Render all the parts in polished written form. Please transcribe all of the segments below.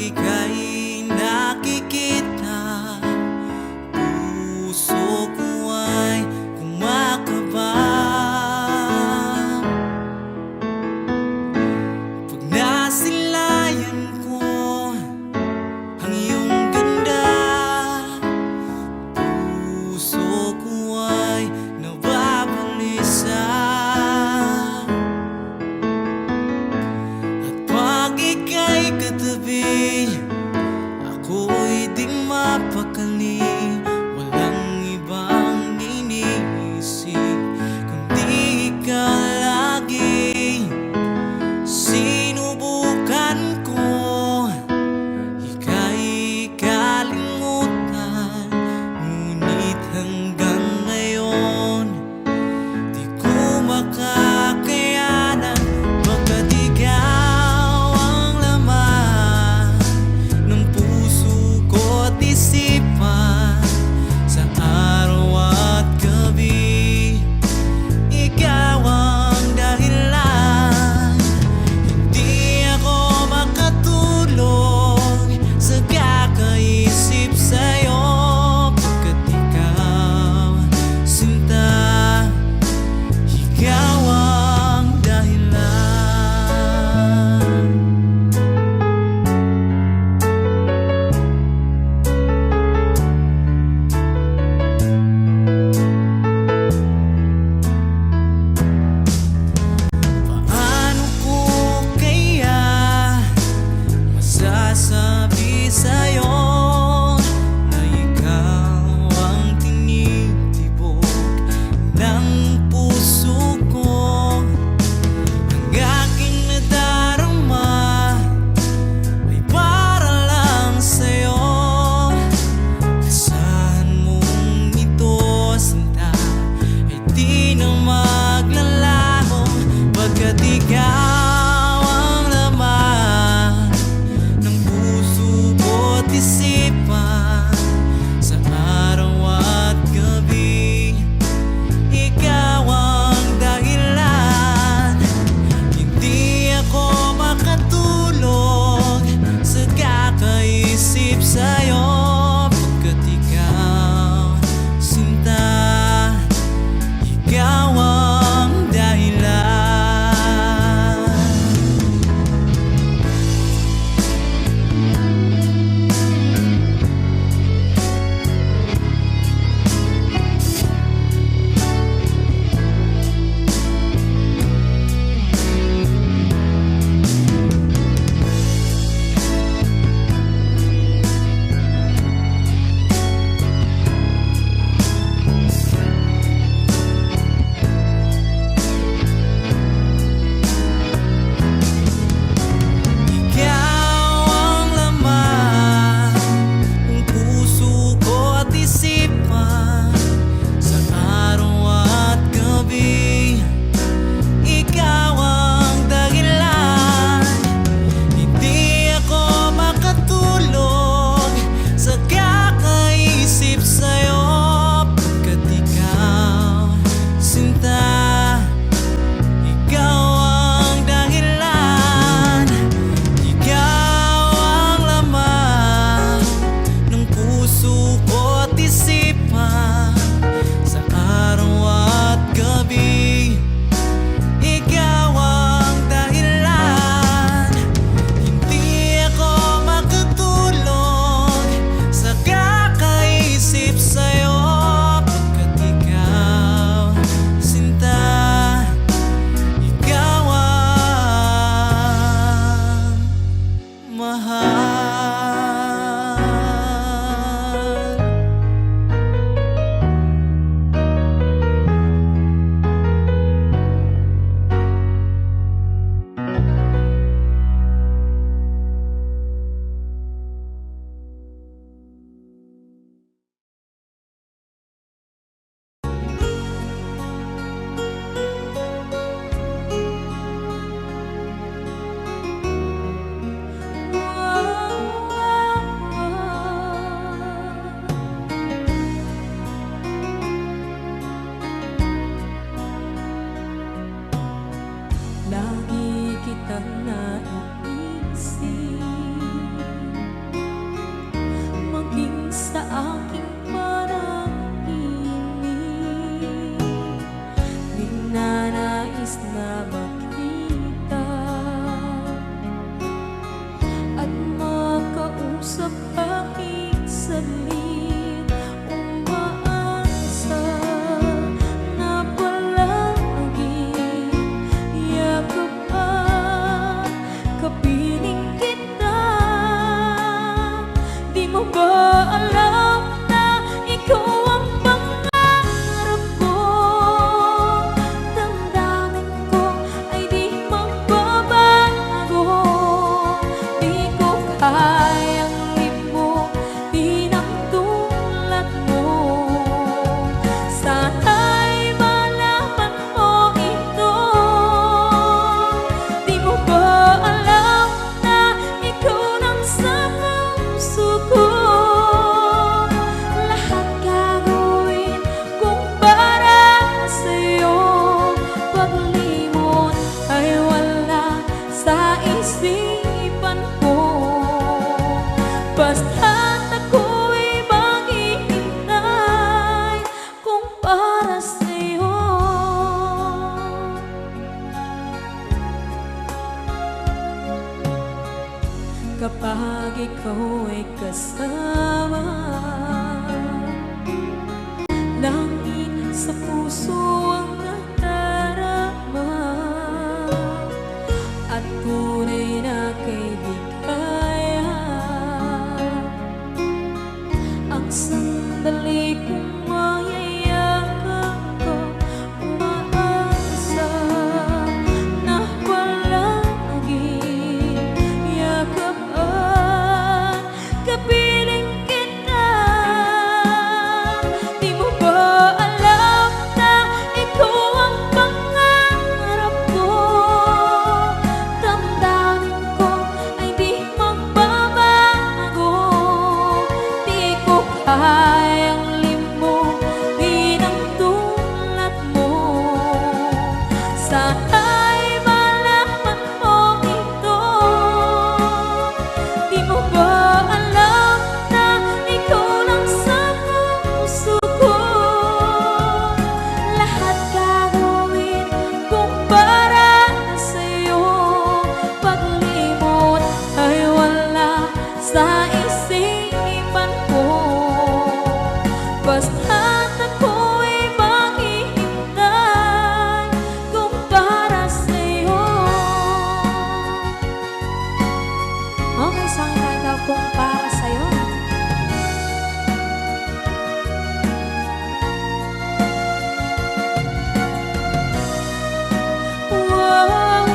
ika'y nakikita, puso ko ay kumakaba. Pag nasilayan ko ang iyong ganda, puso ko ay nababalisa. At pag ika'y katabi, ako'y di mapakali. Walang ibang iniisip kundi ikaw lagi. Sinubukan ko ika'y kalimutan, ngunit hanggang ngayon di ko makakayanan. Baga't ikaw ang laman ng puso ko't isipan, sa araw at gabi ikaw ang dahilan. Hindi ako makatulog sa kakaisip sa'yo, pagkat ikaw, sinta, ikaw ang dahilan. Paano ko kaya masasabi sa'yo na ikaw ang tinitibok ng puso ko? Ang aking nadarama ay para lang sa'yo. Asahan mong ito, sinta, ay di na maglalaho, pagkat ikaw ang laman ng puso ko't isipan, sa araw at gabi ikaw ang dahilan. Hindi ako makatulog sa kakaisip sa'yo, pagkat ikaw, sinta, ikaw ang dahilan. Ikaw ang laman ng puso ko't isipan, sa araw at gabi ikaw ang dahilan. Hindi ako makatulog sa kakaisip sa'yo, pagkat ikaw, sinta, ikaw ang dahilan. Ikaw ang laman ng puso ko't isipan, sa araw at gabi ikaw ang dahilan. Hindi ako makatulog sa kakaisip sa'yo, pagkat ikaw, sinta, ikaw ang mahal. Lagi kitang naiisip kapag ikaw ay kasama. Langit sa puso ang nadarama, at tunay na kaibigan. Ang sandali kong mayayakap ko, umaasa na palaging yakap at kapiling kita. Di mo ba alam na ikaw ang pangarap ko? Damdamin ko ay di magbabago. Di ko kayang limutin ang tulad mo. Sana'y malaman mo ito. Di mo ba alam na ikaw lang sa puso ko? Lahat gagawin kung para sa'yo. Paglimot ay wala sa isipan ko. Basta't ako'y maghihintay kung para sa'yo. Okay, saan kanta kung para sa'yo? Wow, wow,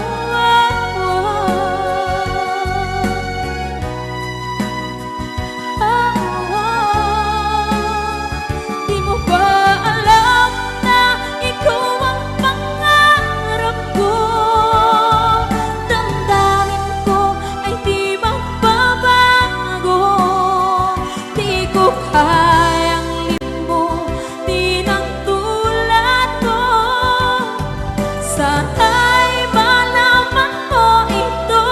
Di mo ba alam na ikaw ang pangarap ko? Damdamin ko ay di magbabago. Di ko kayang limutin ang tulad mo. Sana'y malaman mo ito.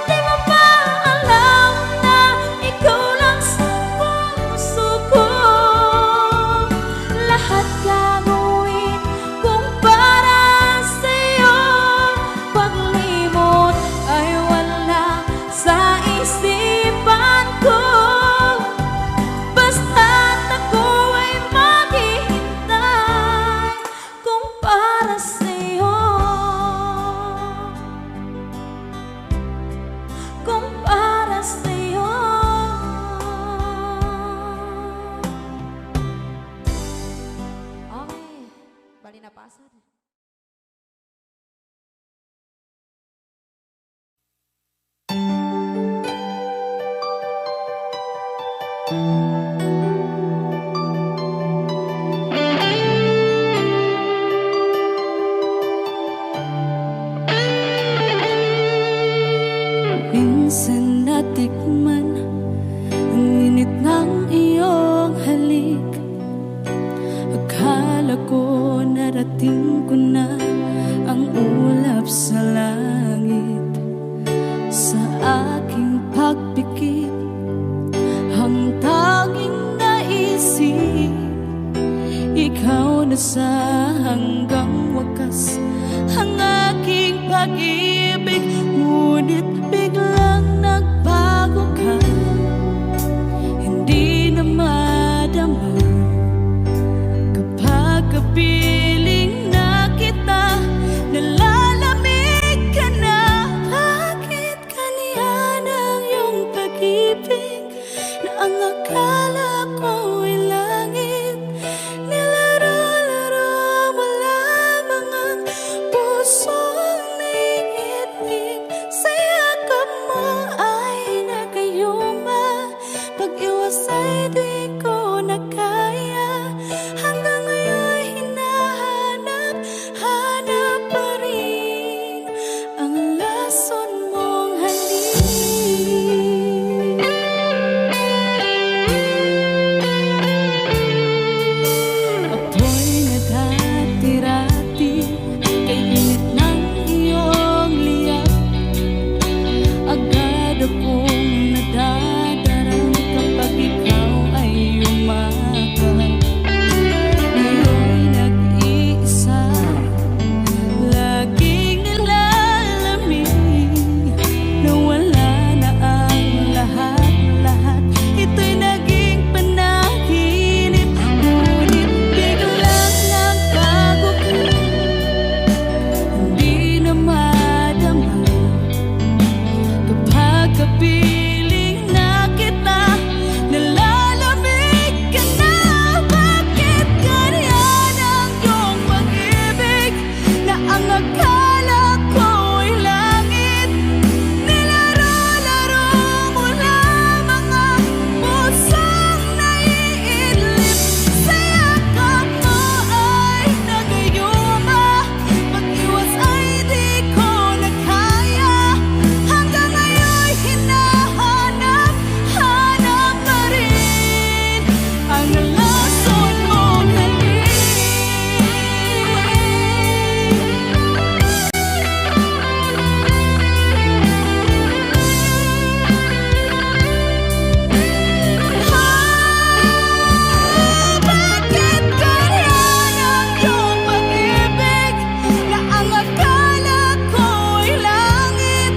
Di mo ba alam na ikaw lang sa puso ko? Lahat gagawin kung para sa'yo. Paglimot ay wala sa isipan ko. Basta't ako ay maghihintay kung para sa'yo. Kung para sa'yo. Okay, bali na pasad. Minsan natikman ang init ng iyong halik. Akala ko narating ko na ang ulap sa langit. Sa aking pagpikit, ang tanging naisip, ikaw na sa hanggang wakas ang aking pag-ibig. Ngunit biglang nagbago ka, hindi na madama kapag kapiling na kita. Nalalamig ka na. Bakit kaniyan ang iyong pag-ibig na ang akala ko ay langit? Nilaro-laro mo lamang ang pusong naiinip. akala ko'y langit. Nilaro-laro mo lamang ang pusong naiidlip. Sa yakap mo ay nagayuma, pag-iwas ay di ko na kaya. Hanggang ngayon'y hinahanap pa rin ang lason mong halik. Bakit ganyan ang iyong pag-ibig, na ang akala ko'y langit?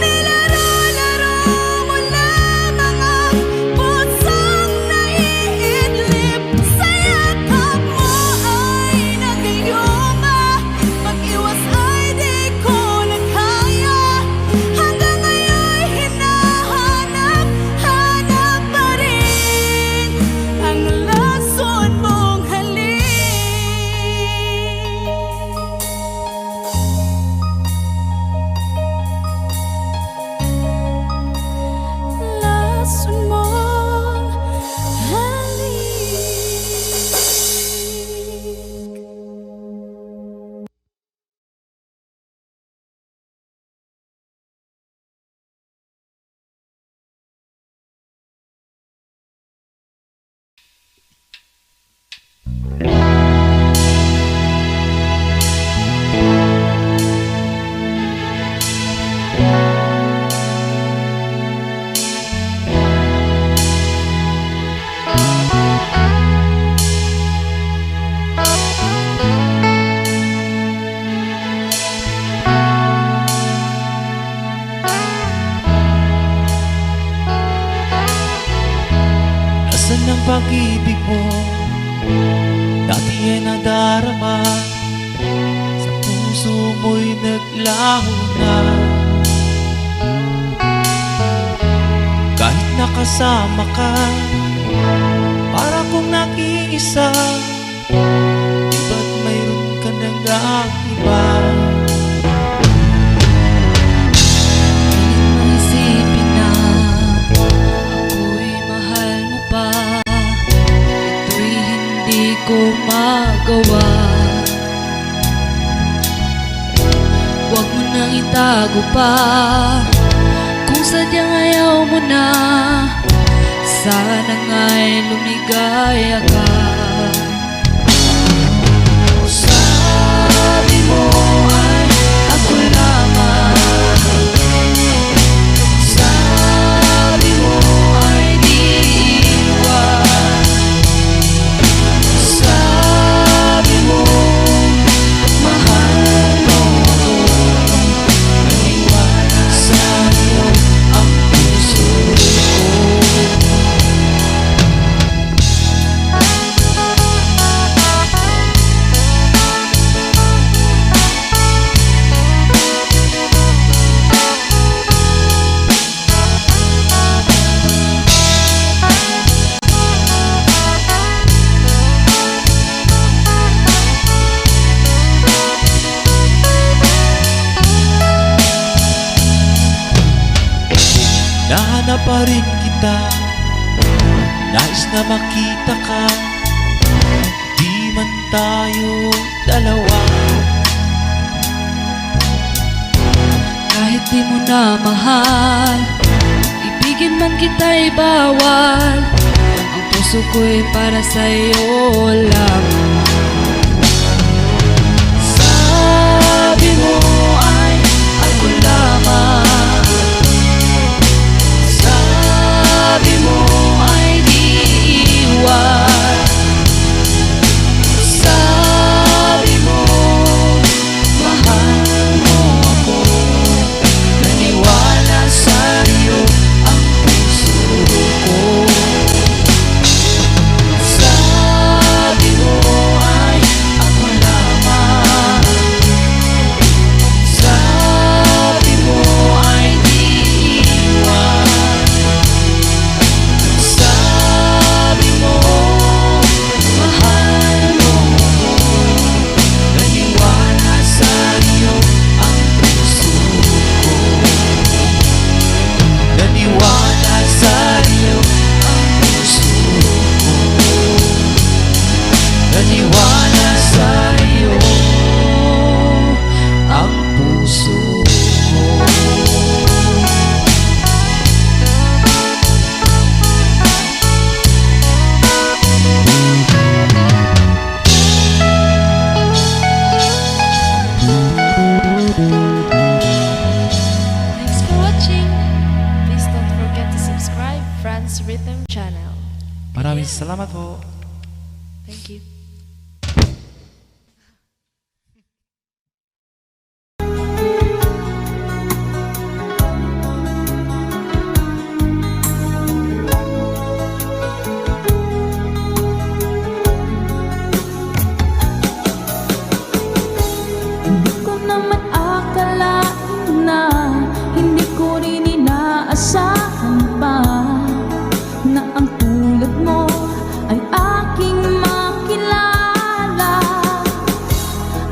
Nilaro-laro mo lamang ang pusong naiidlip. Sa yakap mo ay nagayuma, pag-iwas ay di ko na kaya. Hanggang ngayon'y hinahanap pa rin ang lason mong halik. Lason mong halik. Nasaan ang pag-ibig mo? Dati ay nadarama, sa puso mo'y naglaho na. Kahit nakasama ka, para kong nag-iisa, di ba't mayroon ka nang iba? Isipin na ako'y mahal mo pa, ito'y hindi ko magawa. Huwag mo nang itago pa, kung sadyang ayaw mo na, sana nga'y lumigaya ka. Sabi mo ay ako lamang, sabi mo ay di iwan, sabi mo mahal mo ako, naniwala sa'yo ang puso ko. Nahanap pa rin kita, nais na makita ka, di man tayo dalawa. Kahit di mo na mahal, ibigin man kita'y bawal, ang puso ko'y para sa'yo lamang. Sabi mo ay ako lamang, sabi mo ay di iwan, sabi mo mahal mo ako, naniwala sa'yo ang puso ko. Sabi mo Maraming salamat po. Thank you. Hindi ko naman akalain na hindi ko rin inaasahan pa na ang tulad mo ay aking makilala.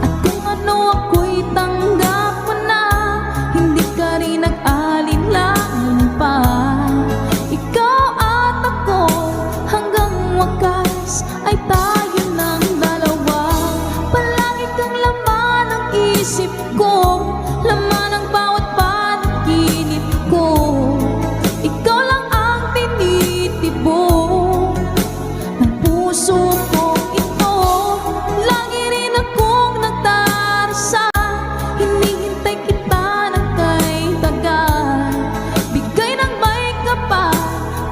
At kung ano ako'y tanggap mo na, hindi ka rin nag-alinlangan pa. Ikaw at ako hanggang wakas ay tayo ng dalawa. Palagi kang laman ng isip ko, laman ng bawat panaginip ko. Ikaw lang ang tinitibok ng puso ko ito. Lagi rin akong nagdarasal, hinihintay kita ng kay tagal. Bigay ng may kapal,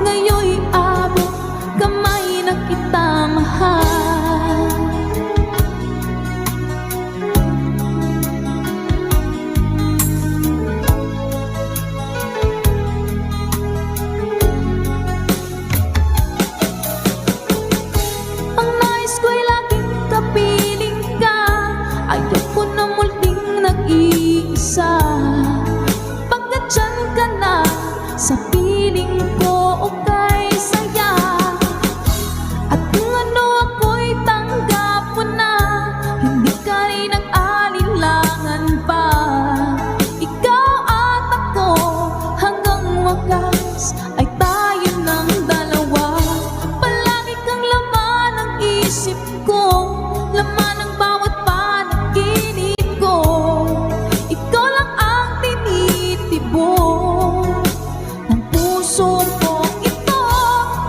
ngayon'y abot kamay na kita mahal. Ang nais ko'y laging kapiling ka, ayoko na muling nag-iisa. Pagkat dyan ka na, sa piling ko okay saya. At kung ano ako'y tanggap mo na, hindi ka rin nag-alinlangan pa. Ikaw at ako hanggang wakas ay tayo ng dalawa. Palagi kang laman ng isip ko, laman ng bawat panaginip ko. Ikaw lang ang tinitibok ng puso ko ito.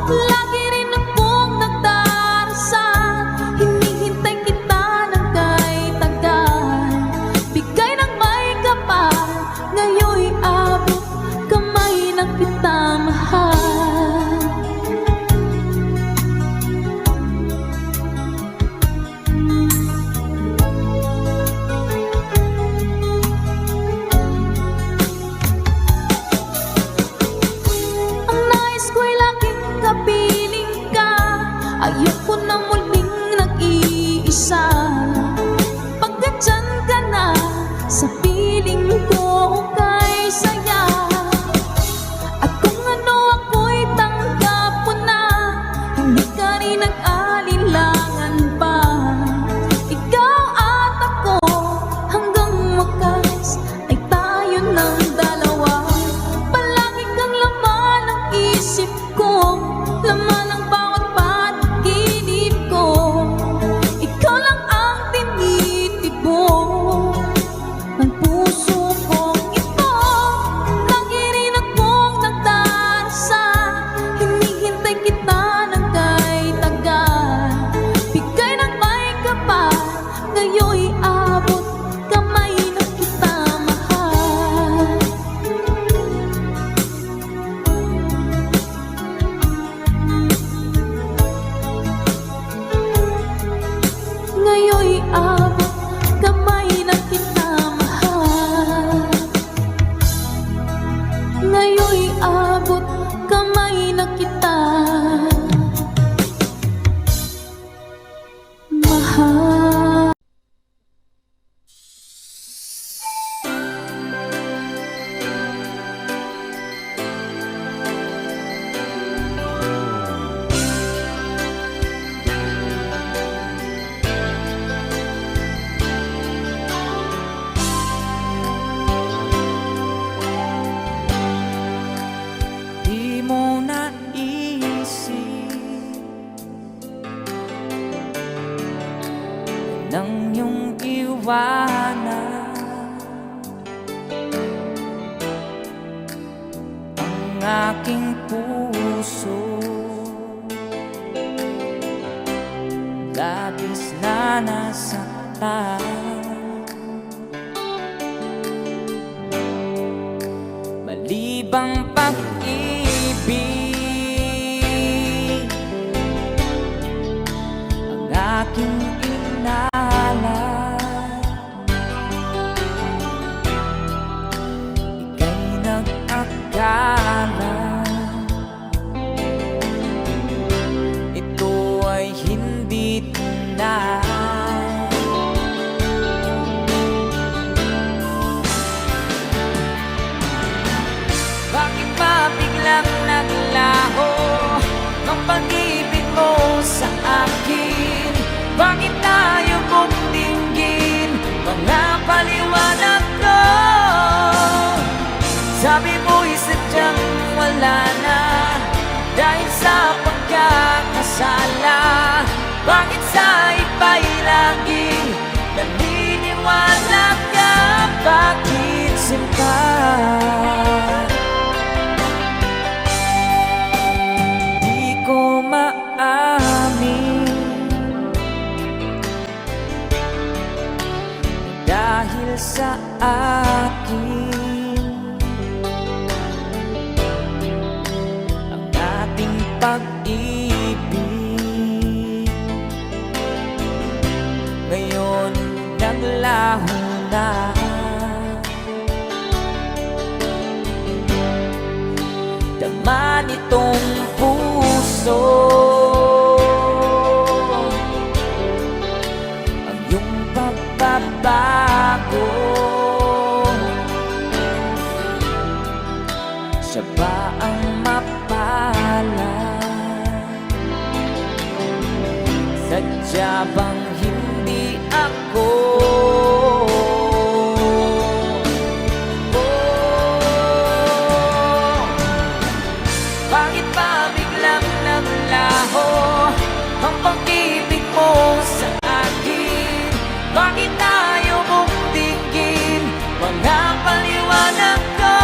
Lagi rin akong nagdarasal, hinihintay kita ng kay tagal. Bigay ng may kapal, ngayon'y abot kamay na kita mahal. Ang nais ko'y laging kapiling ka, ayoko na muling nag-iisa. Pagkat dyan ka na, sa piling ko okay saya. At kung ano ako'y tanggap mo na, hindi ka rin nag-alinlangan pa. Ikaw at ako hanggang wakas ay tayo ng dalawa. Palagi kang laman ng isip ko, laman ng bawat panaginip ko. Ikaw lang ang tinitibok ng puso ko ito. Lagi rin akong nagdarasal, hinihintay kita ng kay tagal. Bigay ng may kapal, ngayon'y abot kamay na kita mahal. Ngayon'y abot kamay na kita mahal. Ngayon'y abot kamay na kita mahal. Di mo naisip nang iyong iwanan ang aking puso. Labis na nasaktan, malibang pag-ibig pag-ibig mo sa akin? Bakit tayo mong dinggin? Mga paliwanag ko. Sabi mo'y sadyang wala na dahil sa pagkakasala. Bakit sa iba'y laging naniniwala ka? Bakit sinta? Di ko maamin dahil sa akin ang ating pag-ibig ngayon naglaho na. Dama nitong puso ang iyong pagbabago. Siya ba ang mapalad? Sadya bang hindi ako? Bakit ba biglang naglaho ang pag-ibig mo sa akin? Bakit tayo mong dinggin? Mga paliwanag ko.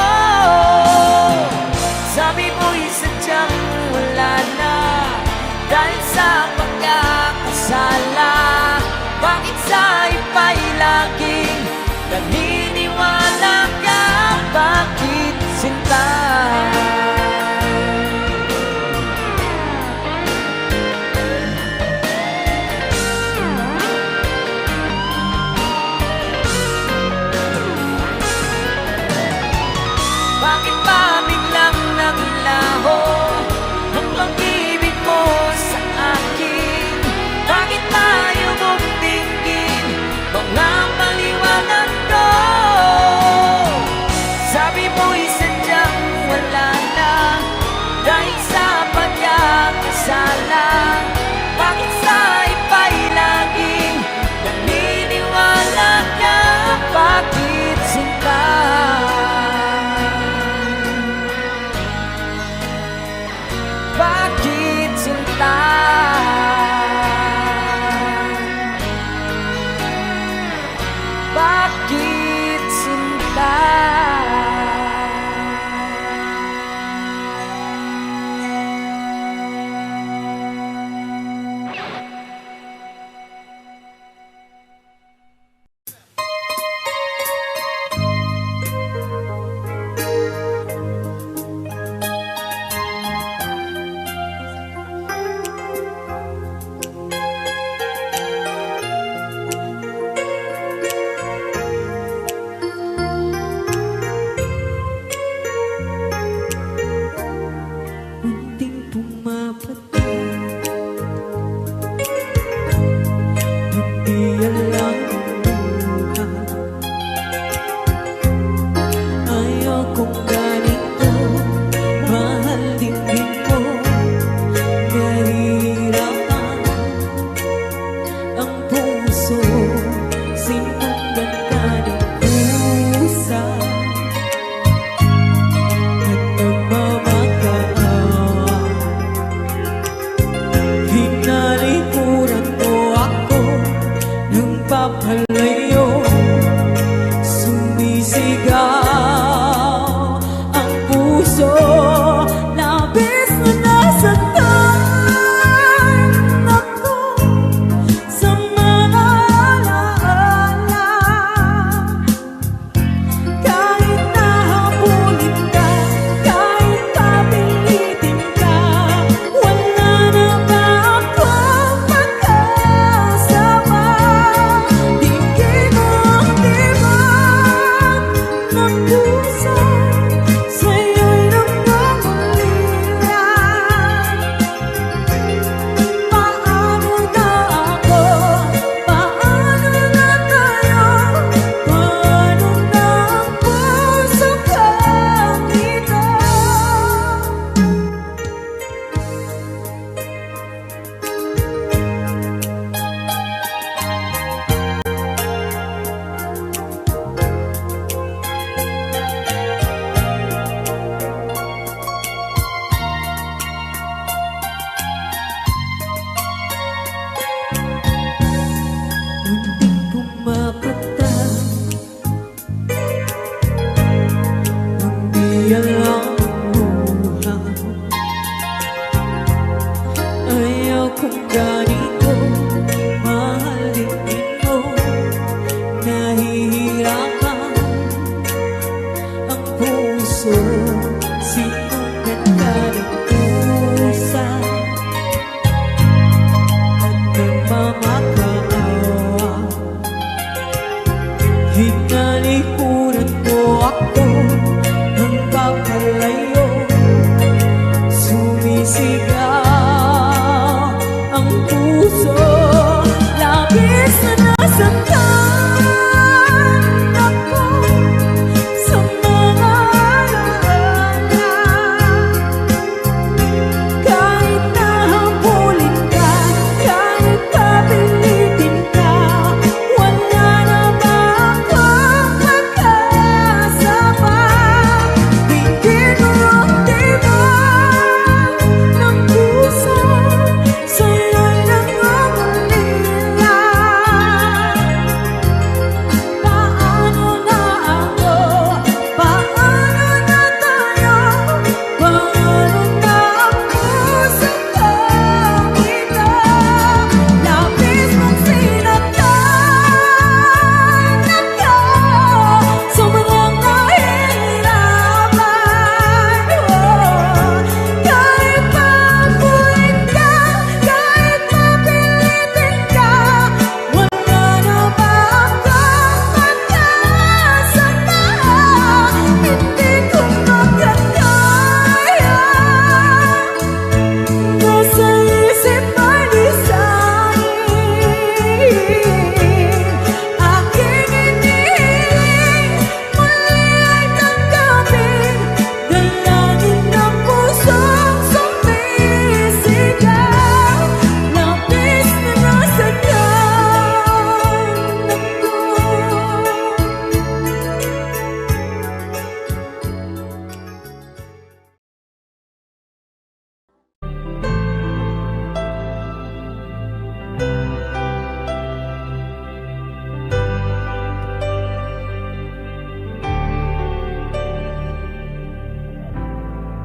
Sabi mo'y sadyang wala na dahil sa pagkakasala. Bakit sa iba'y laging naniniwala ka? Bakit sinta? Bakit ba biglang naglaho ang pag-ibig mo sa akin? Bakit tayo mong dinggin? Mga paliwanag ko. Sabi mo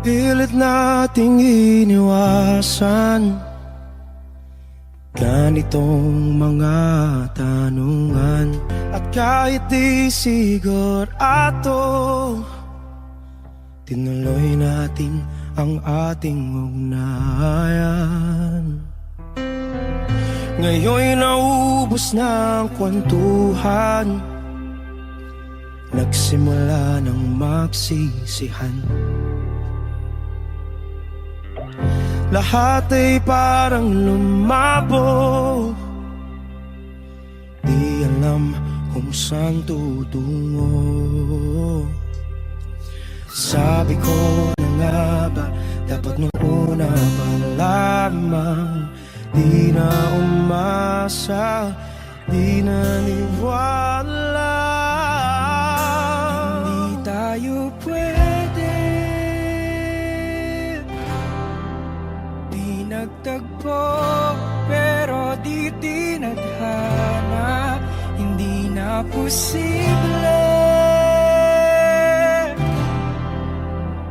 Pilit nating iniwasan ganitong mga tanungan. At kahit di sigurado, tinuloy natin ang ating ugnayan. Ngayon'y naubos na ang kwentuhan, nagsimula ng magsisihan. Lahat ay parang lumabo, di alam kung saan tutungo. Sabi ko na nga ba, dapat nung una pa lamang, di na umasa, di naniwala. Hindi tayo pwede, di nagtagpo, pero di tinadhana. Hindi na posible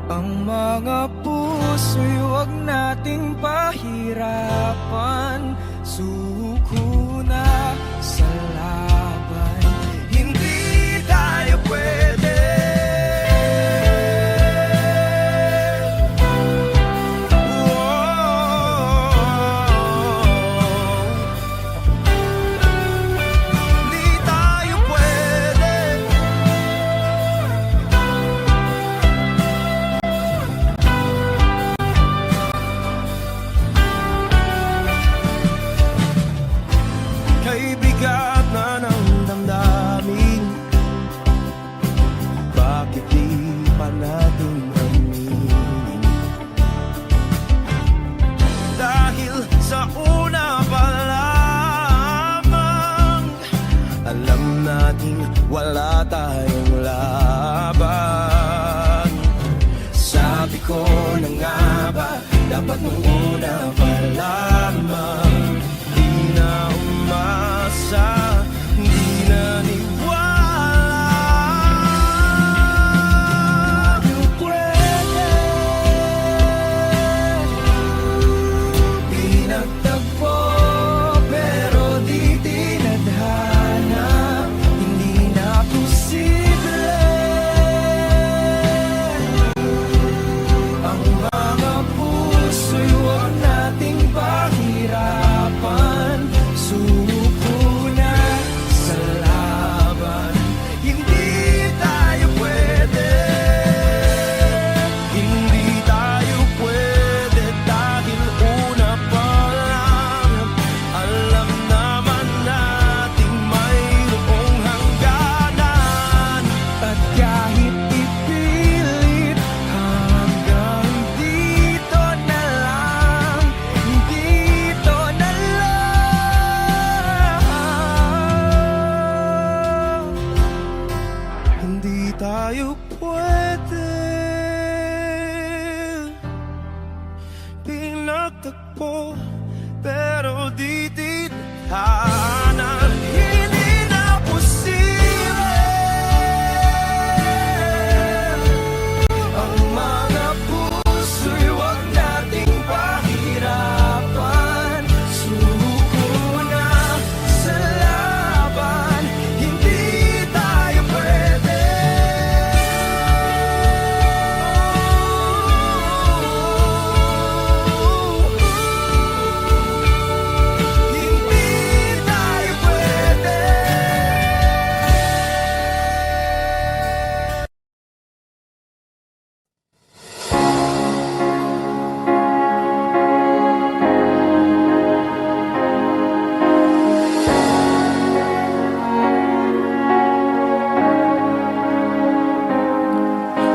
ang mga puso'y huwag nating pahirapan. Suko na sa laban, hindi tayo pwede. Hindi tayo pwede. Kay bigat na ng damdamin, bakit di pa natin aminin? Dahil sa una pa lamang, alam nating wala tayong laban. Sabi ko na nga ba, dapat nung una pa lamang, di na umasa, di naniwala. Tayo pwede, di nagtagpo, pero di tinadhana. Hindi na posible ang mga puso'y huwag nating pahirapan. Suko na sa laban, hindi tayo pwede. Hindi tayo pwede dahil una pa lang, alam naman nating mayroong hangganan. At kahit ipilit, hanggang dito na lang, dito na lang. Hindi tayo pwede, pinagtagpo, pero di tinadhana. Hindi na posible ang mga puso'y huwag nating pahirapan. Suko na sa laban, hindi tayo pwede. Hindi tayo pwede.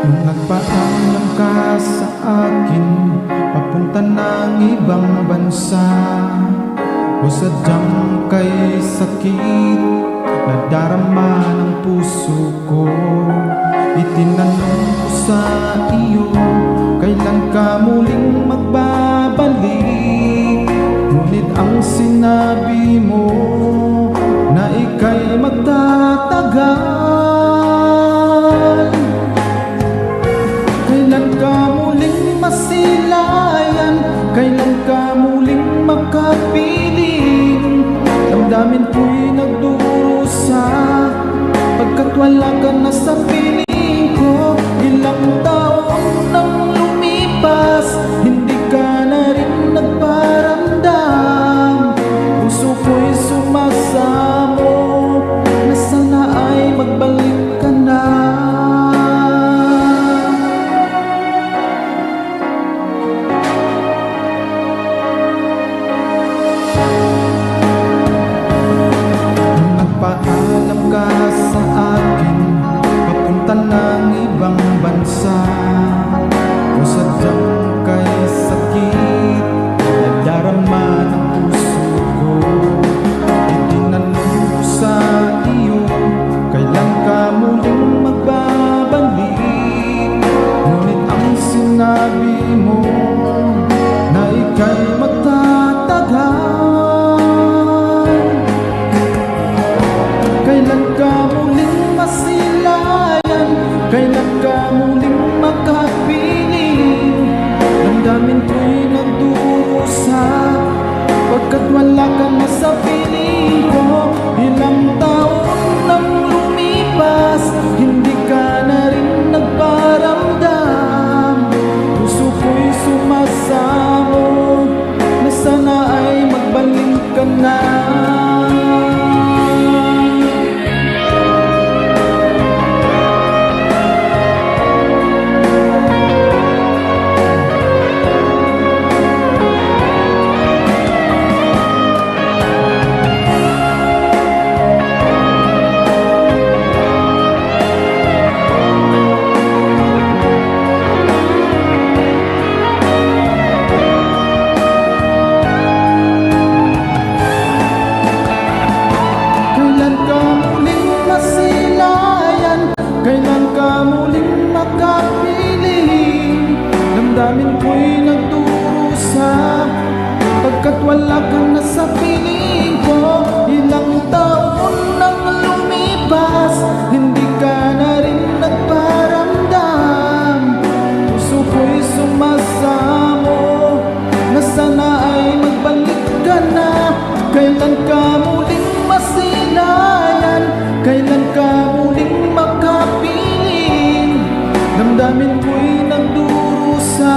Nung nagpaalam ka sa akin, papunta ng ibang bansa, o sadyang kay sakit na darama ng puso ko, itinanong ko sa iyo, kailan ka muling magbabalik? Ngunit ang sinabi mo na ika'y magtatagal. Kailan ka muling ibang bansa o sadyang kay sakit nadarama ng puso ko. Itinanong ko sa iyo, kailan ka muling magbabalik? Ngunit ang sinabi mo na ika'y magtatagal. Kailan ka muling masilayan? Kailan ka muling makapiling? Damdamin ko'y nagdurusa pagkat wala ka na sa piling ko. Ilang taon nang lumipas, hindi ka na rin nagparamdam. Puso ko'y sumasamo na sana ay magbalik ka na. Kailan ka muling makapiling? Damdamin ko'y nagdurusa pagkat wala ka na sa piling ko. Ilang taon nang lumipas, hindi ka na rin nagparamdam. Puso ko'y sumasamo na sana ay magbalik ka na. Kailan ka muling masilayan? Kailan ka muling makapiling? Damdamin ko'y nagdurusa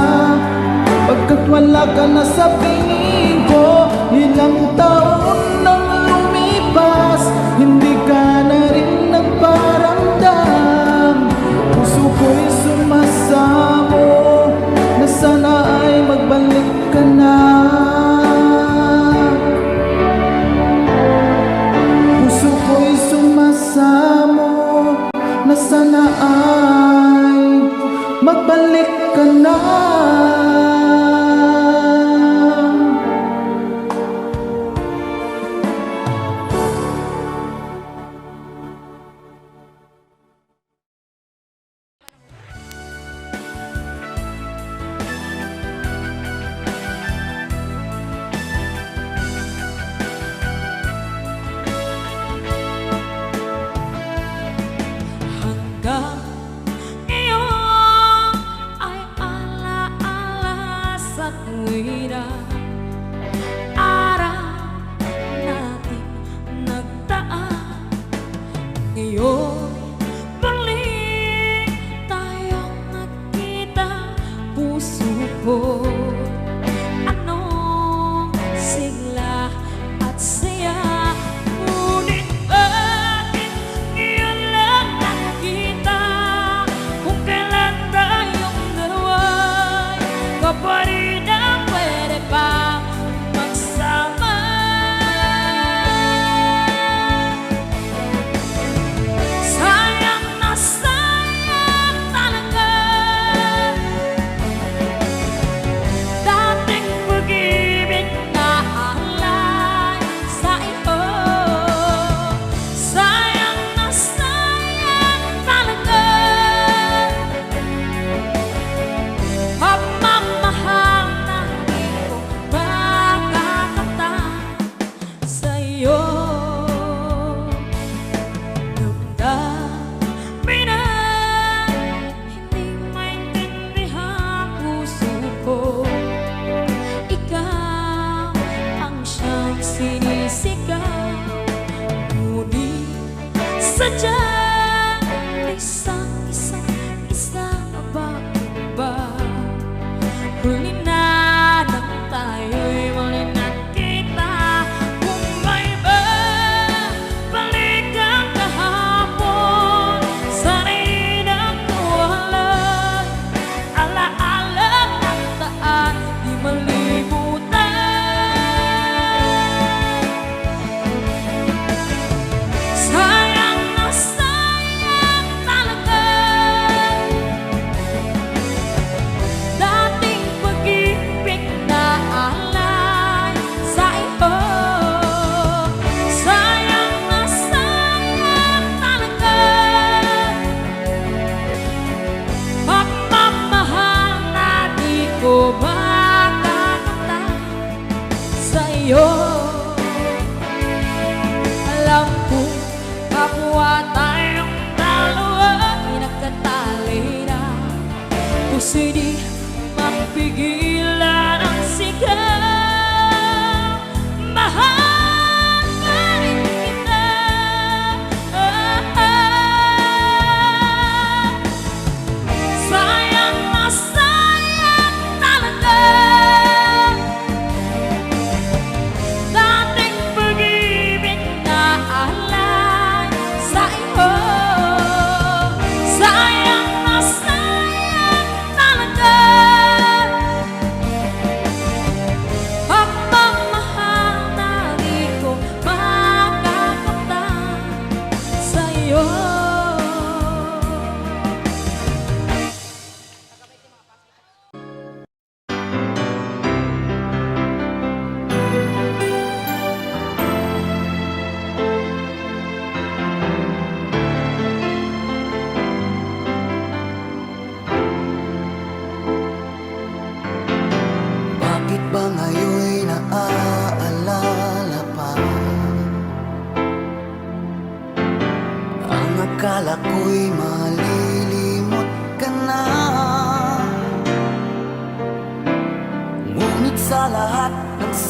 pagkat wala ka na sa piling ko. Ilang taon nang lumipas, hindi ka na rin nagparamdam. Puso ko'y sumasamo na sana ay magbalik ka na. Puso ko'y sumasamo na sana ay magbalik ka na. Hanggang iyon ay alaala sa tuwira, araw natin nagdaan. Ngayon balik tayong nagkita, puso ko anong sigla at saya. Ngunit bakit ngayon lang nakita? Kung kailan tayong dalawa'y kapatid na pwede pa magsama.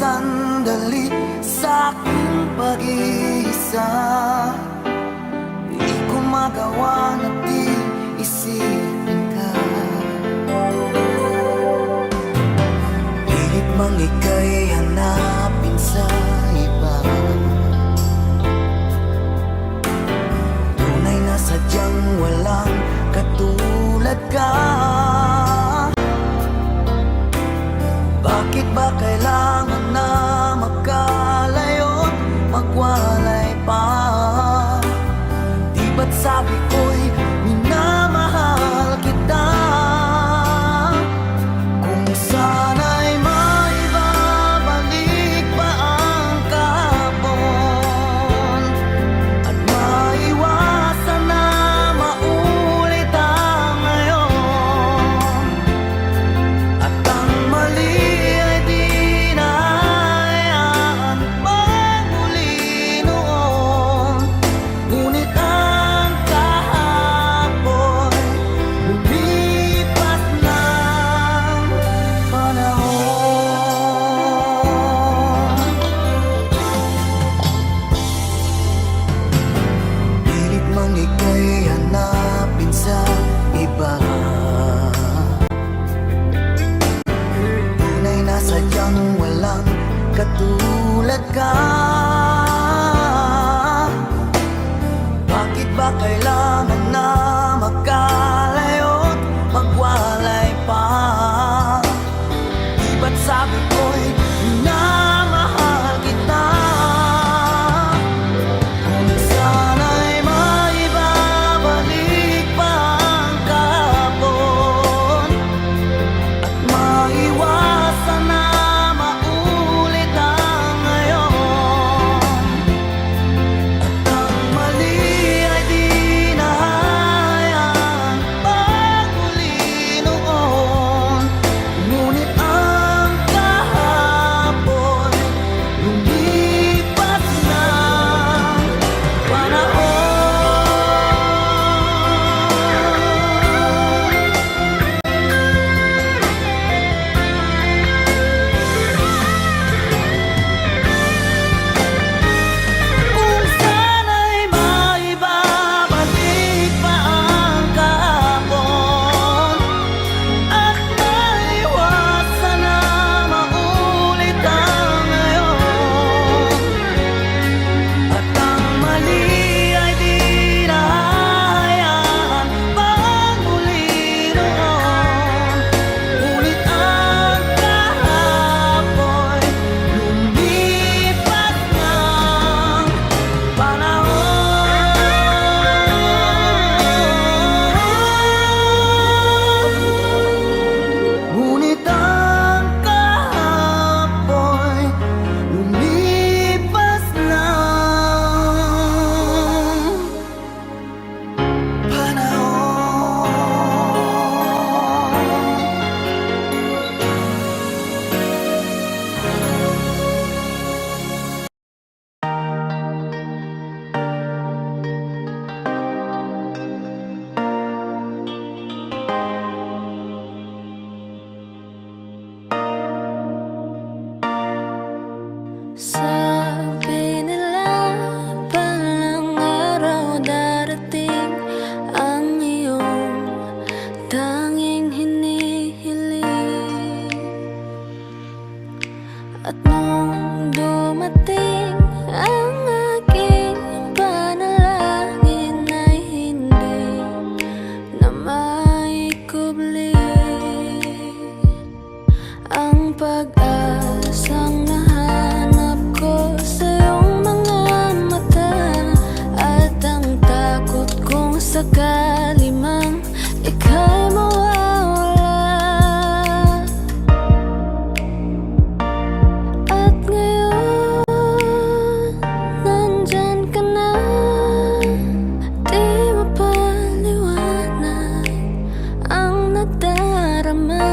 sandali sa aking pag-iisa. Di ko magawa na di isipin ka. Pilit mang ika'y hanapin sa iba. Tunay na sadyang walang katulad ka. Bakit ba kailangan na magkalayo't magwalay pa? Di ba't sabi ko'y minamahal kita? Kung sana'y maibabalik pa ang kahapon at maiwasan na maulit ang ngayon, at ang mali ay di na hayaan magmuli noon. Ngunit ang kahapon lumipas ng panahon. Pilit mang ika'y hanapin sa iba. Tunay na sadyang walang katulad ka. Bakit ba kailangan na magkalayo't magwalay pa? Di ba't sabi ko'y minamahal kita? Kung sana'y maibabalik pa ang kahapon at maiwasan na maulit ang ngayon, at ang mali ay di na hayaan magmuli noon. Ngunit ang kahapon lumipas ng panahon. Kung sana'y maibabalik pa ang kahapon at maiwasan na maulit ang ngayon, at ang mali ay di na hayaan magmuli noon. Ngunit ang kahapon lumipas ng panahon. Ngunit ang kahapon lumipas ng panahon. Sabi nila palang araw darating ang iyong tanging hinihiling. At nung dumating ang aking panalangin ay hindi na maikubli ang pag-asang nahanap ko sa iyong mga mata, at ang takot kong sakali mang ika'y mawawala. At ngayon nandyan ka na, di mapaliwanag ang nadarama.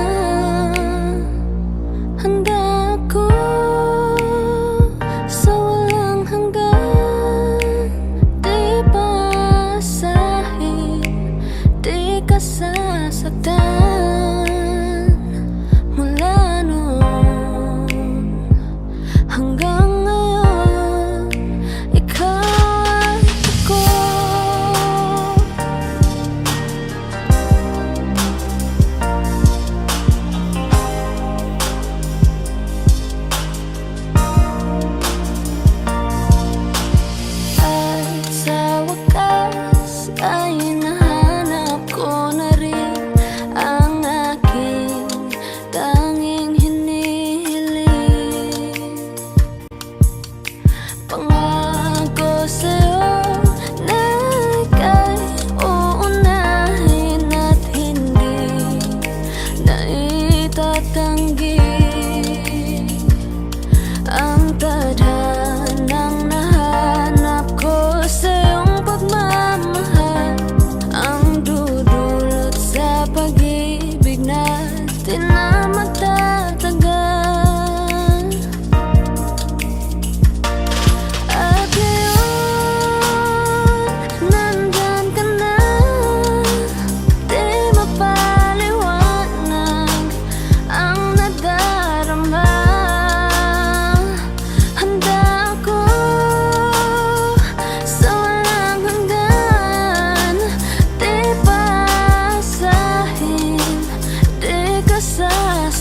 Handa ako sa walang hanggan, di paasahin, di ka sasaktan. Mula noon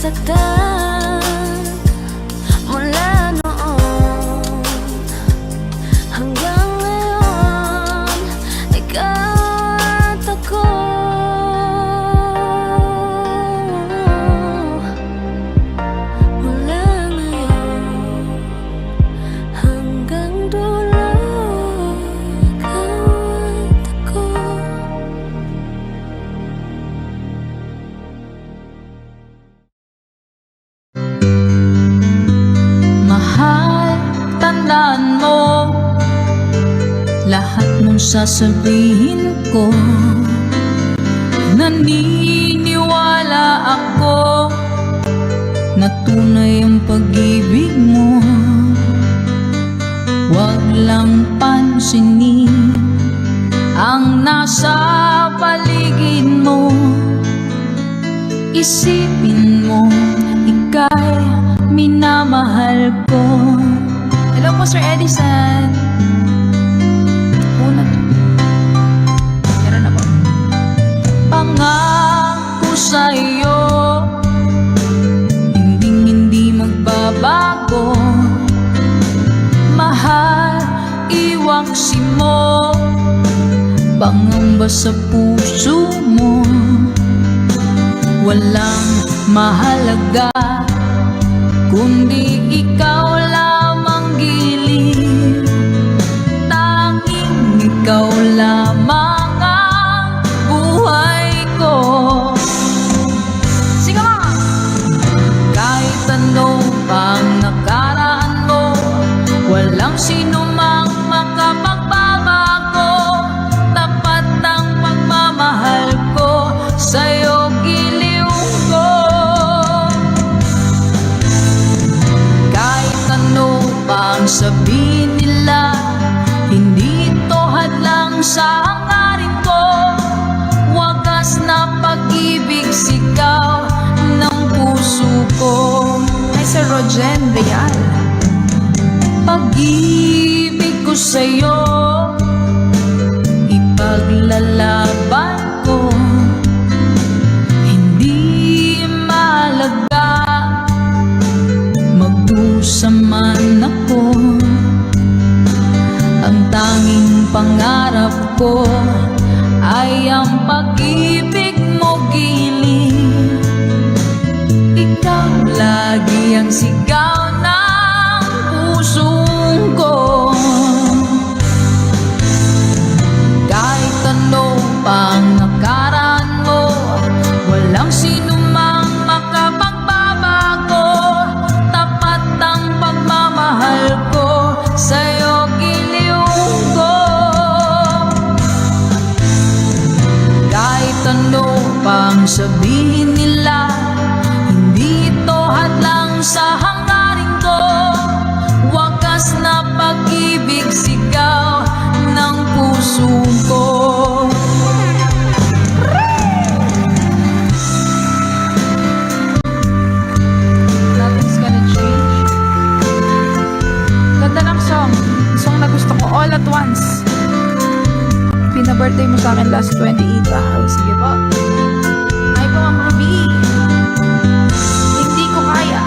nasaktan mula noon hanggang ngayon. Ikaw at ako, mula ngayon hanggang dulo. Ikaw at ako. Mahal, tandaan mo lahat ng sasabihin ko. Naniniwala ako na tunay ang pag-ibig mo. Huwag lang pansinin ang nasa paligid mo. Isipin mo, ika'y minamahal ko. Hello po, Sir Edison. Una. Meron na po. Pangako sa'yo, hindi magbabago. Mahal, iwaksi mo, pangamba sa puso mo. Walang mahalaga kundi ikaw lamang giliw. Tanging ikaw lamang ang buhay ko. Sige mga! Kahit ano pang nakaraan mo, walang sino mang makapagbabago. Tapat ang pagmamahal ko sa'yo, giliw ko. Kahit ano pang sabihin nila, hindi ito hadlang sa hangarin ko. Wagas na pag-ibig, sigaw ng puso ko. Ay, Sir Rogen Real. Pag-ibig ko sa'yo, ipaglalaban ko. Hindi mahalaga magdusa man ako. Ang tanging pangarap ko ay ang pag-ibig mo, giliw. Ikaw lagi ang sigaw ng pusong ko. Kahit ano pang nakaraan mo, walang sino mang makapagbabago. Tapat ang pagmamahal ko sa'yo, giliw ko. Kahit ano pang sabihin nila, hindi ito hadlang sa hangarin ko. Wagas na pag-ibig, sigaw ng puso ko. Nothing's gonna change. Ganda ng song. Song na gusto ko, All at Once. Pina-birthday mo sa akin last 28. Sige po. Ay po, Ma'am Ruby. Hindi ko kaya.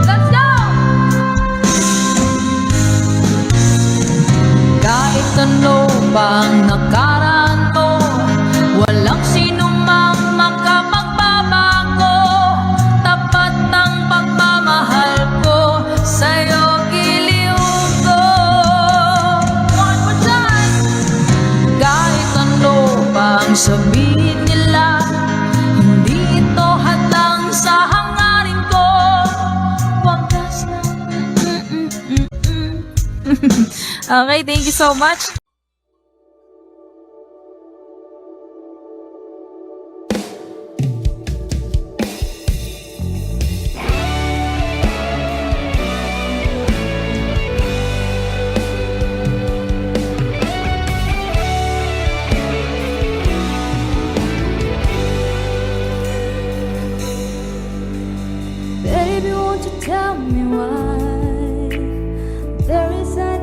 Let's go! Kahit ano pang nakaraan mo, walang sino mang makapagbabago. Tapat ang pagmamahal ko sa'yo, giliw ko. One more time! Kahit ano pang sabihin nila, hindi ito hadlang sa hangarin ko. Wagas na. Okay, thank you so much. Baby, won't you tell me why there is a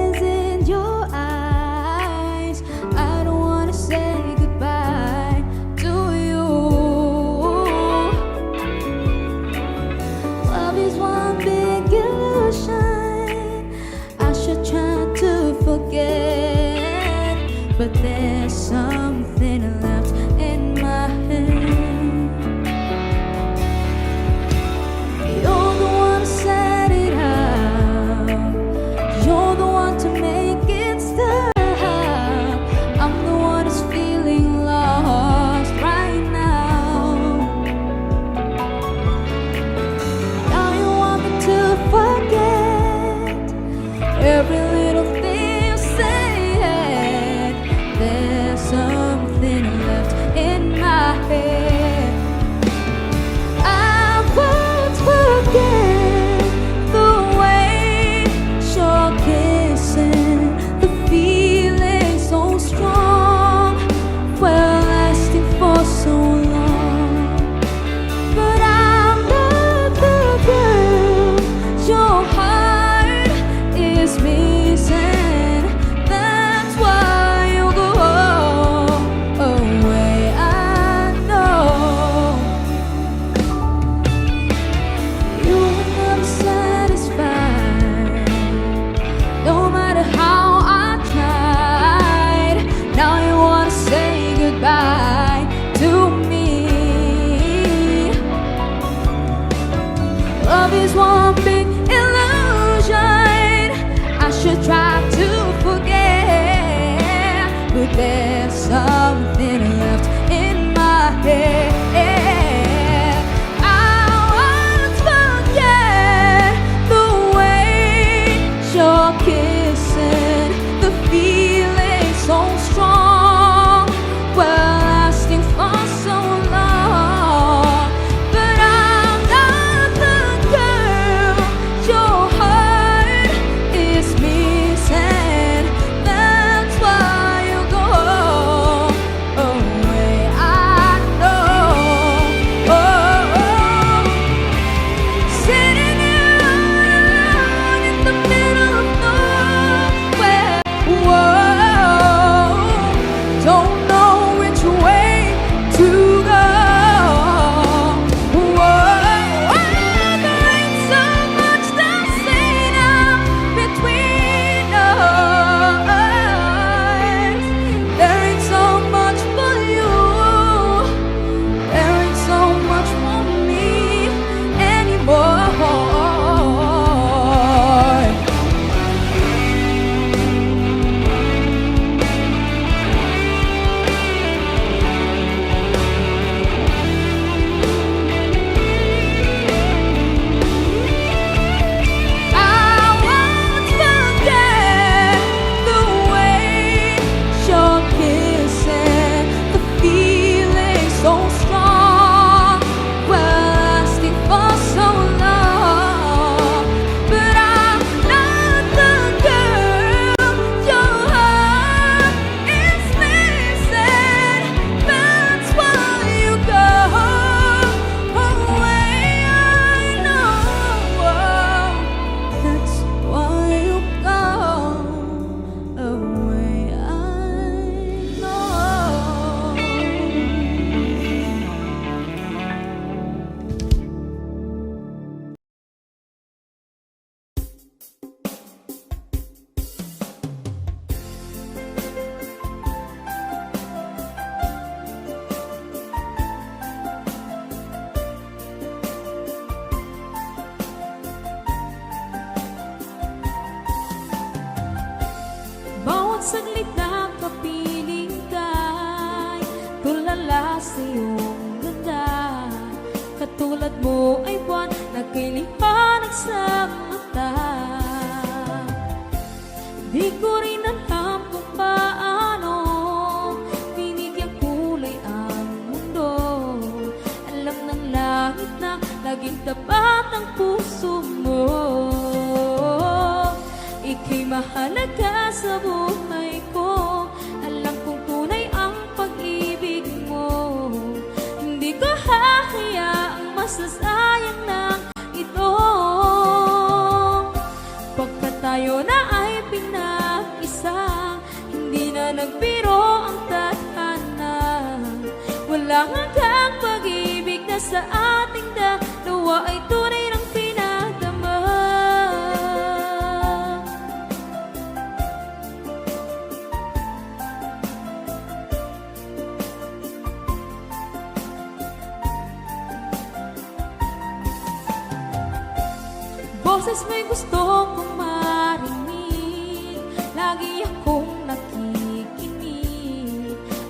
saglit na kapiling ka'y tulala sa iyong ganda. Katulad mo ay buwan na kay liwanag sa mata. Di ko rin alam kung paano binigyan kulay ang mundo. Alam ng langit na laging tapat ang puso mo. Ika'y mahalaga sa buhay ko. Alam kong tunay ang pag-ibig mo. Hindi ko hahayaang masasayang lang ito. Pagkat tayo na ay pinag-isa, hindi na nagbiro ang tadhana. Walang hanggang pag-ibig na sa ating dalawa ay tunay ng pinadama. Boses mo'y gusto kong marinig, lagi akong nakikinig.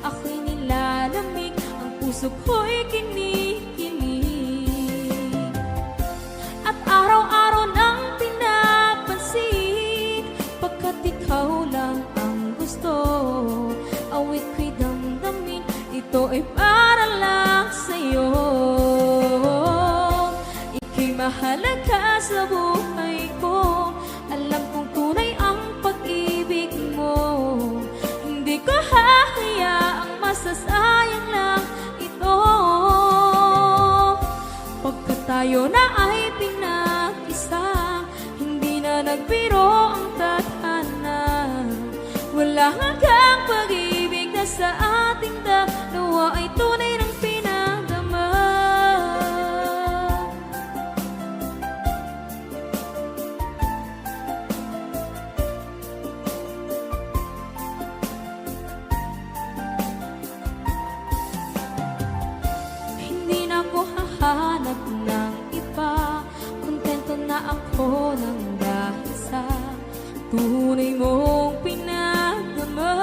Ako'y nilalamig, ang puso ko'y kinikilig. At araw-araw nang pinapansin, pagkat ikaw lang ang gusto. Awit ko'y damdamin, ito ay para lang sa'yo. Ika'y mahalaga sa buhay ko. Alam kong tunay ang pag-ibig mo. Hindi ko hahayaang masasayang lang ito. Pagkat tayo na ay pinag-isa, hindi na nagbiro ang tadhana. Wala hanggang pag-ibig na sa ating dalawa ay tunay ng pinadama. Hindi na ako hahanap ng iba, kontento na ako ng dahil sa tunay mong pinagdama.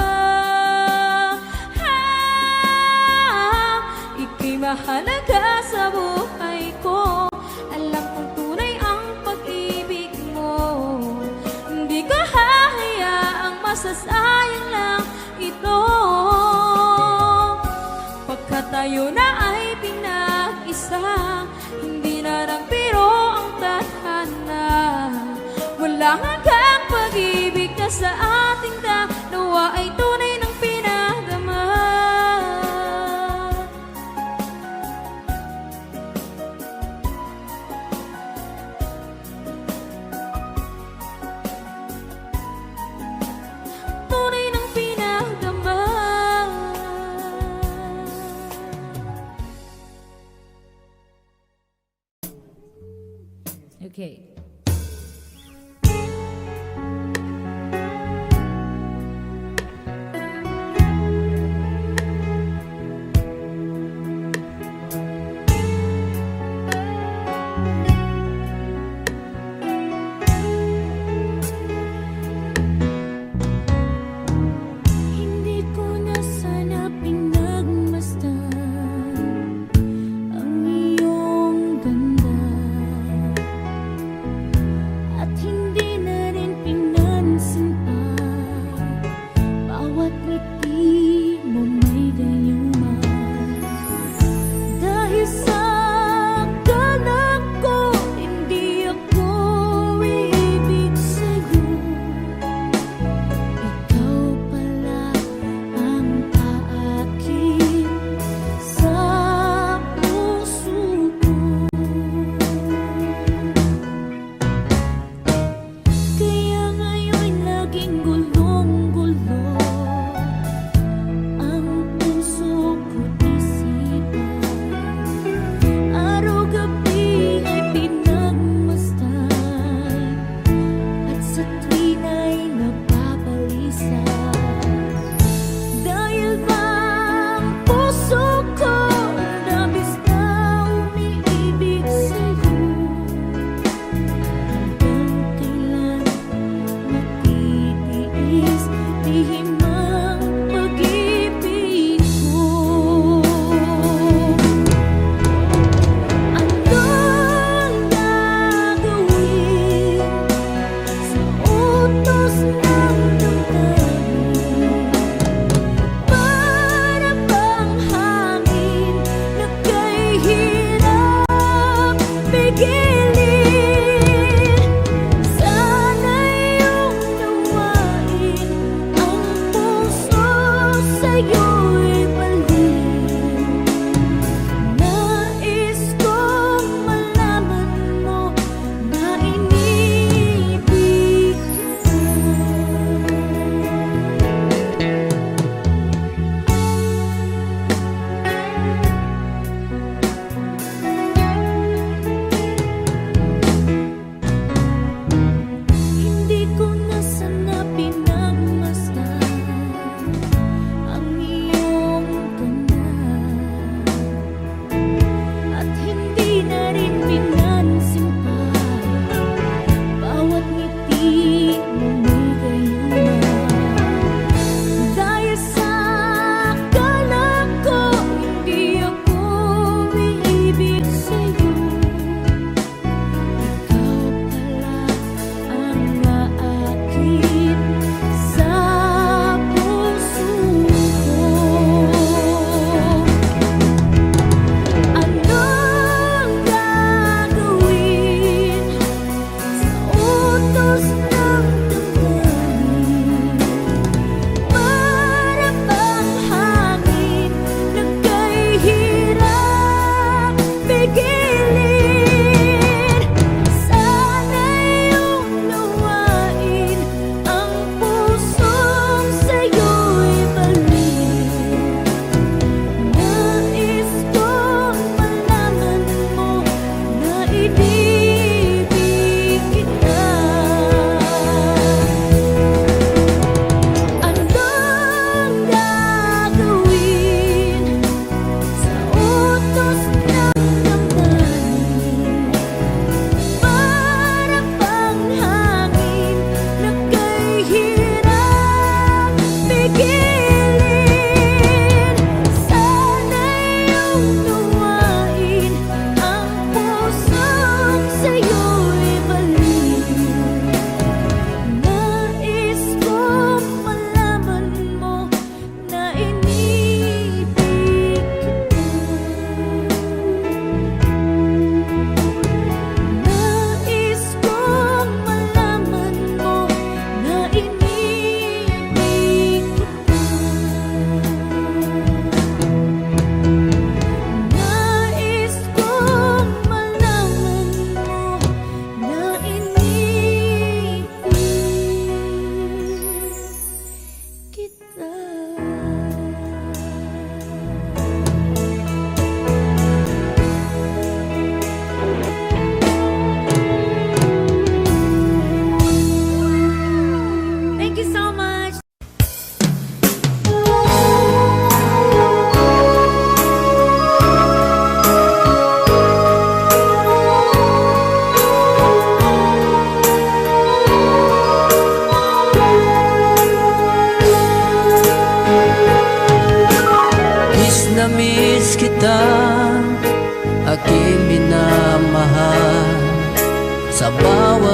Ika'y mahalaga sa buhay ko. Alam kong tunay ang pag-ibig mo. Hindi ko hahayaang masasayang lang ito. Pagkat tayo na ay pinag-isa, hindi na nagbiro ang tadhana. Wala hanggang pag-ibig na sa ating dalawa ay tunay ng pinadama. Tunay ng pinadama. Okay.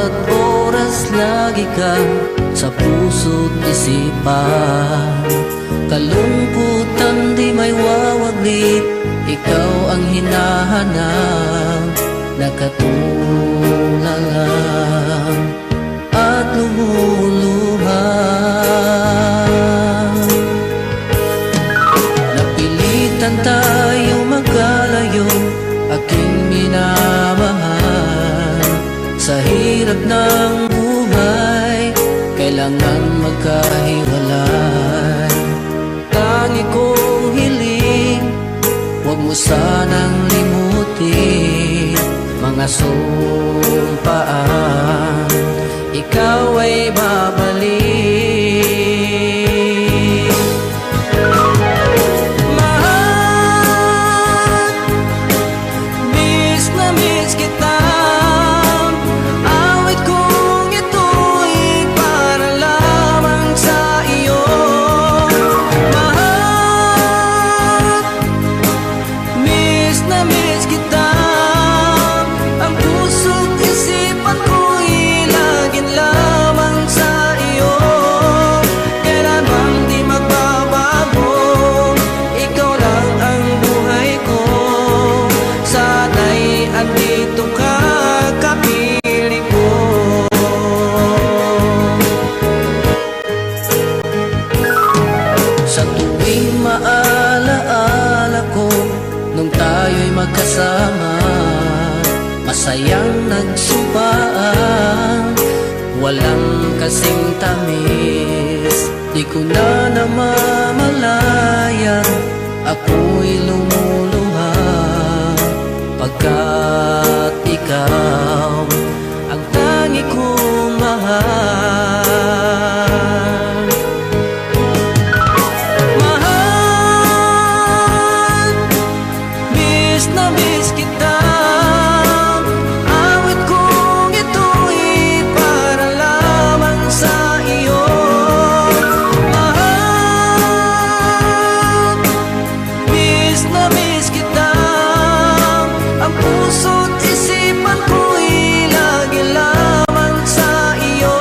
bawat oras lagi kang sa puso't isipan. Kalungkutan di may wawaglit, ikaw ang hinahanap. Nakatulala at lumuluha. Napilitan tayo magkalayo, aking minamahal. Sa hirap ng buhay, kailangan magkahiwalay. Tangi kong hiling, huwag mo sanang limutin mga sumpaan, ikaw ay babalik. Mahal, miss na miss kita. Awit kong ito'y para lamang sa iyo. Mahal, miss na miss kita. Ang puso't isipan ko'y laging lamang sa iyo. Kailanman di magbabago, ikaw lang ang buhay ko. Sana'y andito ka, kapiling ko. Sa tuwing maalaala ko nung tayo'y magkasama, masayang nagsumpaan, walang kasing tamis. Di ko na namamalayan, ako'y lumuluha, pagkat ikaw ang tangi kong mahal. Mahal, miss na miss kita. Awit kong ito'y para lamang sa iyo. Mahal, miss na miss kita. Ang puso't isipan ko'y lagi lamang sa iyo.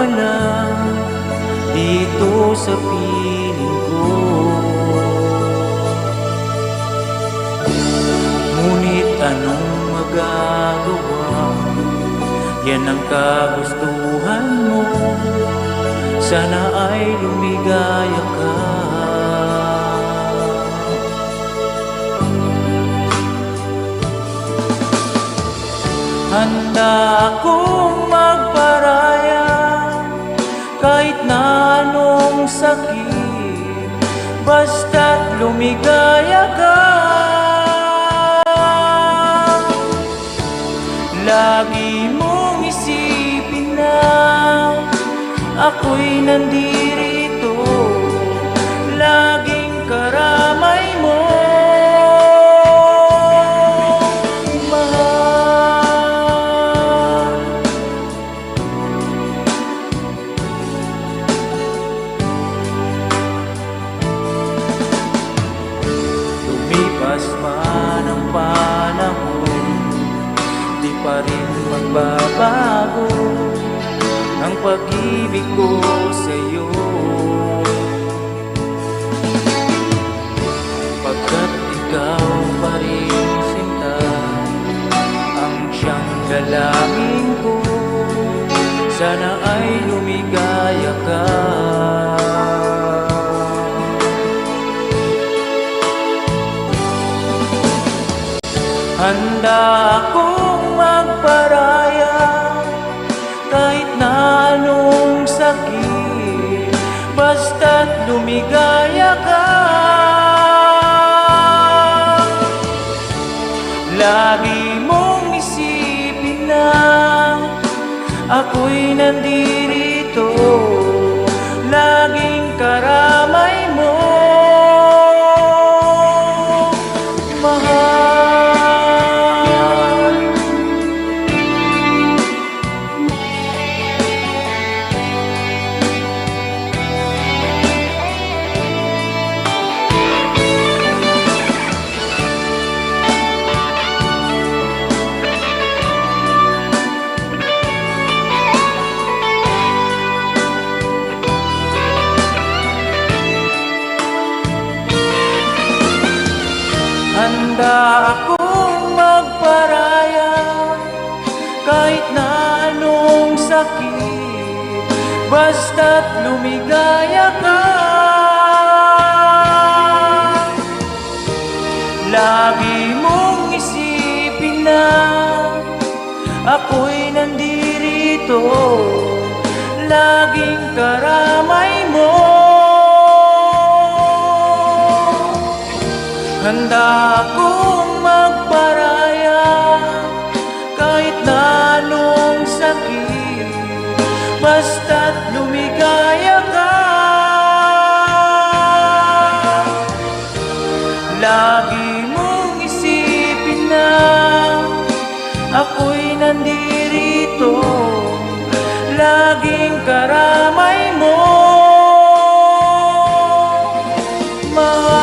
wala dito sa piling ko. Ngunit anong magagawa? Yan ang kagustuhan mo. Sana ay lumigaya ka. Handa akong magparaya kahit na anong sakit, basta't lumigaya ka. Lagi mong isipin na ako'y nandirito, laging karamay mo. Lumipas man ang panahon, di pa rin magbabago ang pag-ibig ko sa'yo. Pagkat ikaw pa rin sinta ang siyang dalangin ko, sana ay lumigaya ka. Handa akong magparaya kahit na anong sakit, basta't lumigaya ka. Lagi mong isipin na ako'y nandirito, laging karamay mo. Handa akong magparaya kahit na anong sakit, basta't lumigaya ka. Lagi mong isipin na ako'y nandirito, laging karamay mo. Handa akong magparaya kahit na anong sakit, basta't lumigaya ka. Lagi mong isipin na ako'y nandirito, laging karamay mo. Mahal.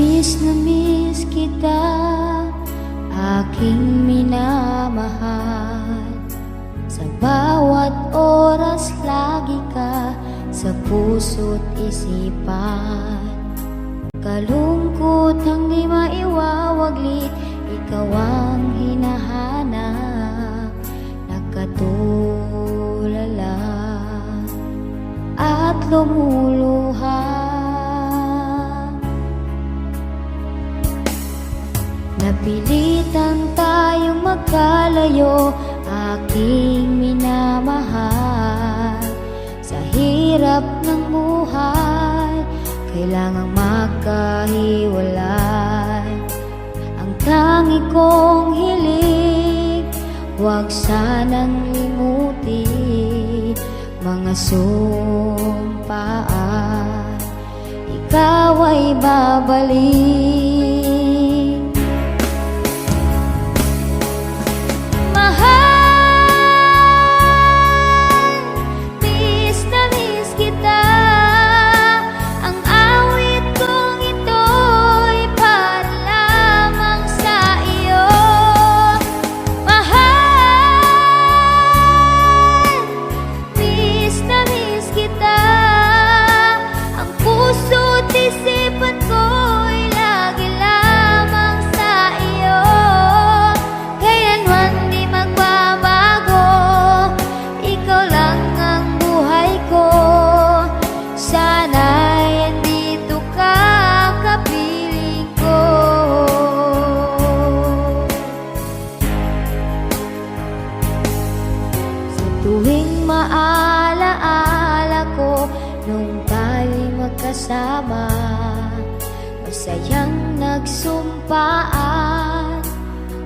na miss kita, aking minamahal. Sa bawat oras lagi ka sa puso't isipan. Kalungkot ang di maiwawaglit, ikaw ang hinahanap. Nakatulala at lumuluha. Napilitan tayong magkalayo, aking minamahal. Sa hirap ng buhay, kailangang magkahiwalay. Ang tangi kong hiling, huwag sanang limutin mga sumpaan. Ikaw ay babalik. Tuwing maalaala ko nung tayo'y magkasama, masayang nagsumpaan,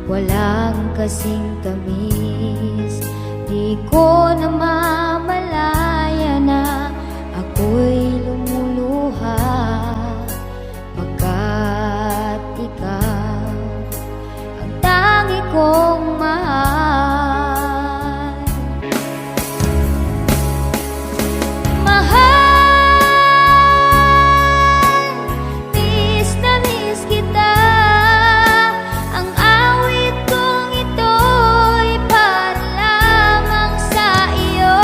walang kasing tamis. Di ko namamalaya na ako'y lumuluha, pagkat ikaw ang tangi kong mahal. Sa iyo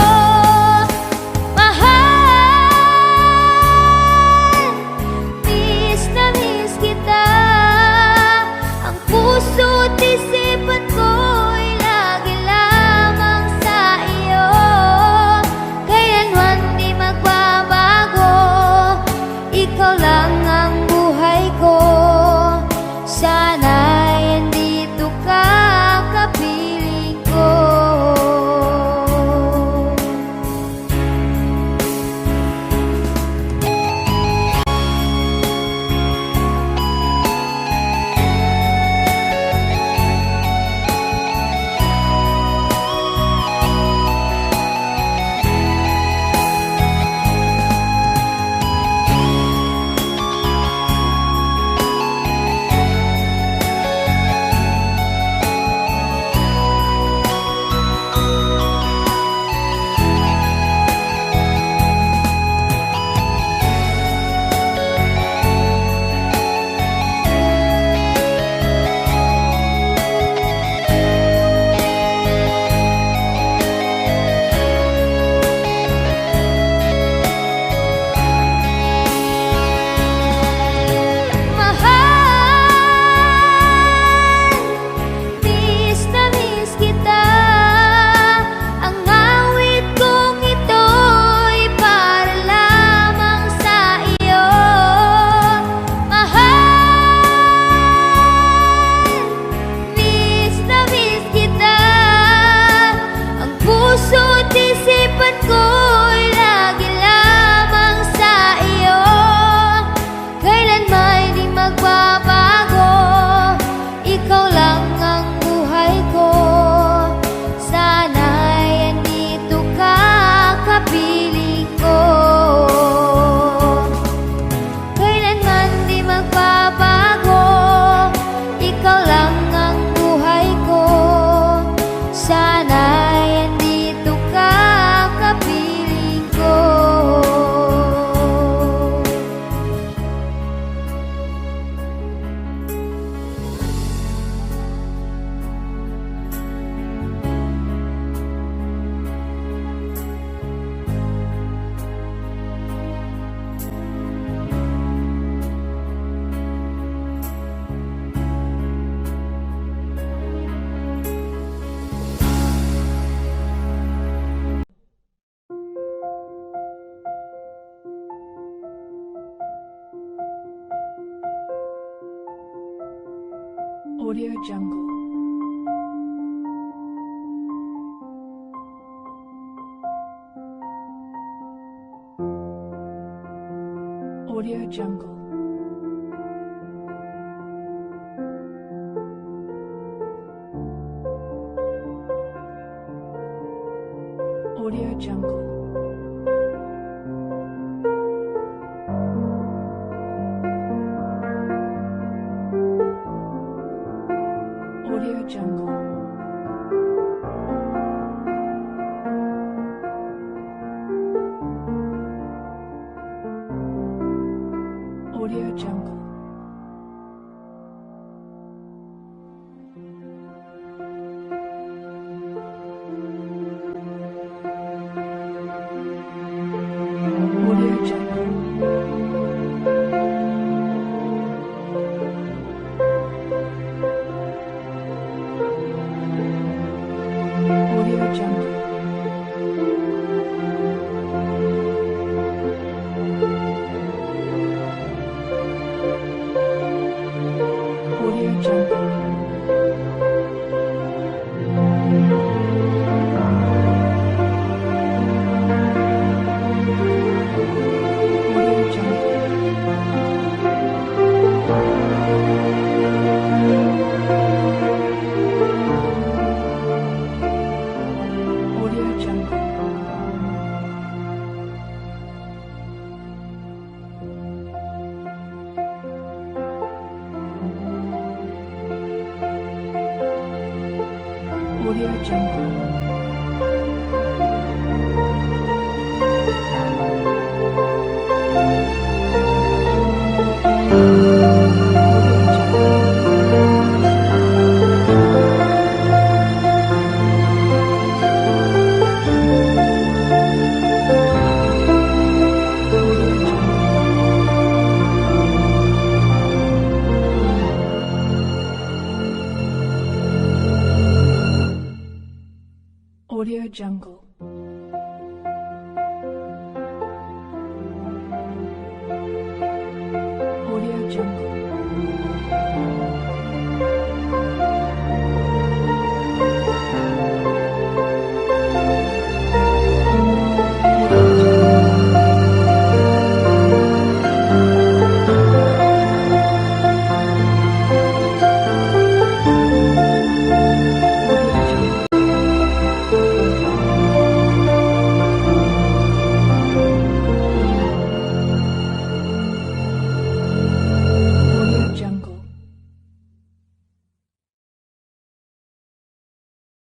Audio Jungle. Audio Jungle. Audio Jungle. Audio Jungle. Audio Jungle. Audio Jungle. Audio Jungle. Audio Jungle. Audio Jungle. Audio Jungle. Audio Jungle. Audio Jungle.